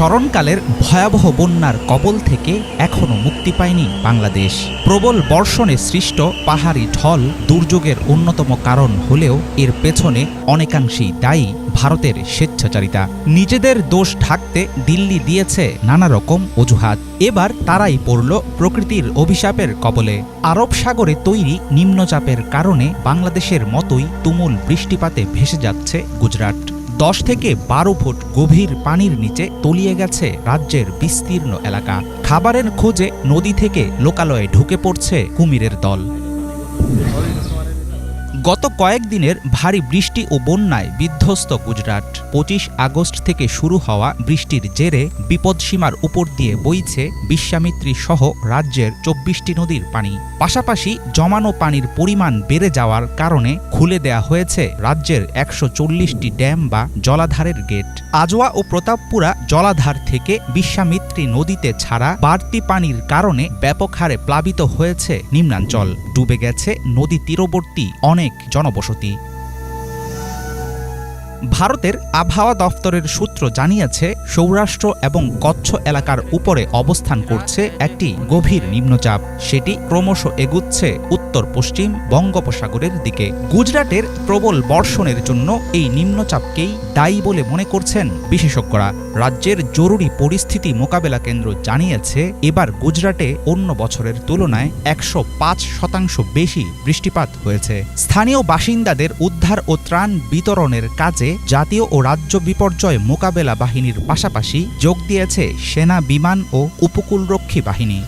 স্মরণকালের ভয়াবহ বন্যার কবল থেকে এখনও মুক্তি পায়নি বাংলাদেশ। প্রবল বর্ষণে সৃষ্ট পাহাড়ি ঢল দুর্যোগের অন্যতম কারণ হলেও এর পেছনে অনেকাংশেই দায়ী ভারতের স্বেচ্ছাচারিতা। নিজেদের দোষ ঢাকতে দিল্লি দিয়েছে নানা রকম অজুহাত। এবার তারাই পড়ল প্রকৃতির অভিশাপের কবলে। আরব সাগরে তৈরি নিম্নচাপের কারণে বাংলাদেশের মতোই তুমুল বৃষ্টিপাতে ভেসে যাচ্ছে গুজরাট। 10 থেকে 12 ফুট গভীর পানির নিচে তলিয়ে গেছে রাজ্যের বিস্তীর্ণ এলাকা। খাবারের খোঁজে নদী থেকে লোকালয়ে ঢুকে পড়ছে কুমিরের দল। গত কয়েকদিনের ভারী বৃষ্টি ও বন্যায় বিধ্বস্ত গুজরাট। 25 আগস্ট থেকে শুরু হওয়া বৃষ্টির জেরে বিপদসীমার উপর দিয়ে বইছে বিশ্বামিত্রী সহ রাজ্যের 24টি নদীর পানি। পাশাপাশি জমানো পানির পরিমাণ বেড়ে যাওয়ার কারণে খুলে দেয়া হয়েছে রাজ্যের 140টি ড্যাম বা জলাধারের গেট। আজওয়া ও প্রতাপপুরা জলাধার থেকে বিশ্বামিত্রী নদীতে ছাড়া বাড়তি পানির কারণে ব্যাপক হারে প্লাবিত হয়েছে নিম্নাঞ্চল। ডুবে গেছে নদী তীরবর্তী অনেক জনবসতি। ভারতের আবহাওয়া দফতরের সূত্র জানিয়েছে, সৌরাষ্ট্র এবং কচ্ছ এলাকার উপরে অবস্থান করছে একটি গভীর নিম্নচাপ। সেটি ক্রমশ এগুচ্ছে উত্তর পশ্চিম বঙ্গোপসাগরের দিকে। গুজরাটের প্রবল বর্ষণের জন্য এই নিম্নচাপকেই দায়ী বলে মনে করছেন বিশেষজ্ঞরা। রাজ্যের জরুরি পরিস্থিতি মোকাবেলা কেন্দ্র জানিয়েছে, এবার গুজরাটে অন্য বছরের তুলনায় 105% বেশি বৃষ্টিপাত হয়েছে। স্থানীয় বাসিন্দাদের উদ্ধার ও ত্রাণ বিতরণের কাজে জাতীয় ও রাজ্য বিপর্যয় মোকাবেলা বাহিনীর পাশাপাশি যোগ দিয়েছে সেনা, বিমান ও উপকূলরক্ষী বাহিনী।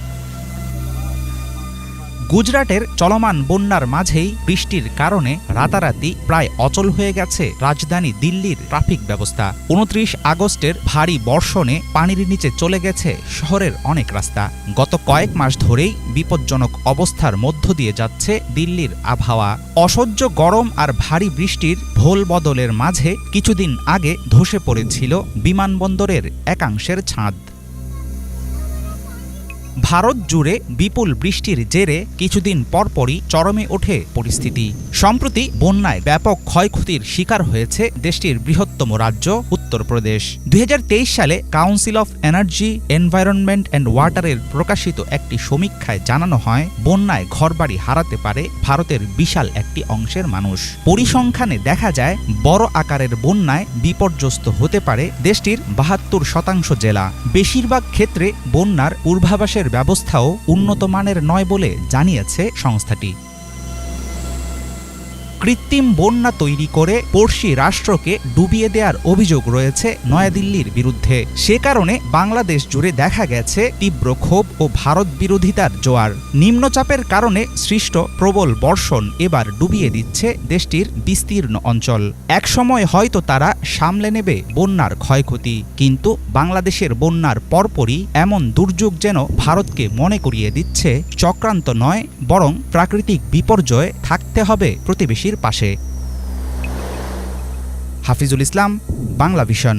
গুজরাটের চলমান বন্যার মাঝেই বৃষ্টির কারণে রাতারাতি প্রায় অচল হয়ে গেছে রাজধানী দিল্লির ট্রাফিক ব্যবস্থা। 29 আগস্টের ভারী বর্ষণে পানির নিচে চলে গেছে শহরের অনেক রাস্তা। গত কয়েক মাস ধরেই বিপজ্জনক অবস্থার মধ্য দিয়ে যাচ্ছে দিল্লির আবহাওয়া। অসহ্য গরম আর ভারী বৃষ্টির ভোল বদলের মাঝে কিছুদিন আগে ধসে পড়েছিল বিমানবন্দরের একাংশের ছাদ। ভারত জুড়ে বিপুল বৃষ্টির জেরে কিছুদিন পরপরই চরমে ওঠে পরিস্থিতি। সম্প্রতি বন্যায় ব্যাপক ক্ষয়ক্ষতির শিকার হয়েছে দেশটির বৃহত্তম রাজ্য উত্তরপ্রদেশ। 2023 সালে council of energy, environment and ওয়াটারের প্রকাশিত একটি সমীক্ষায় জানানো হয়, বন্যায় ঘরবাড়ি হারাতে পারে ভারতের বিশাল একটি অংশের মানুষ। পরিসংখ্যানে দেখা যায়, বড় আকারের বন্যায় বিপর্যস্ত হতে পারে দেশটির 72% জেলা। বেশিরভাগ ক্ষেত্রে বন্যার পূর্বাভাসের ব্যবস্থাও উন্নত মানের নয় বলে জানিয়েছে সংস্থাটি। কৃত্রিম বন্যা তৈরি করে পড়শি রাষ্ট্রকে ডুবিয়ে দেওয়ার অভিযোগ রয়েছে নয়াদিল্লির বিরুদ্ধে। সে কারণে বাংলাদেশ জুড়ে দেখা গেছে তীব্র ক্ষোভ ও ভারত বিরোধিতার জোয়ার। নিম্নচাপের কারণে সৃষ্ট প্রবল বর্ষণ এবার ডুবিয়ে দিচ্ছে দেশটির বিস্তীর্ণ অঞ্চল। একসময় হয়তো তারা সামলে নেবে বন্যার ক্ষয়ক্ষতি, কিন্তু বাংলাদেশের বন্যার পরপরই এমন দুর্যোগ যেন ভারতকে মনে করিয়ে দিচ্ছে, চক্রান্ত নয় বরং প্রাকৃতিক বিপর্যয়ে থাকতে হবে প্রতিবেশীর পাশে। হাফিজুল ইসলাম, বাংলা ভিশন।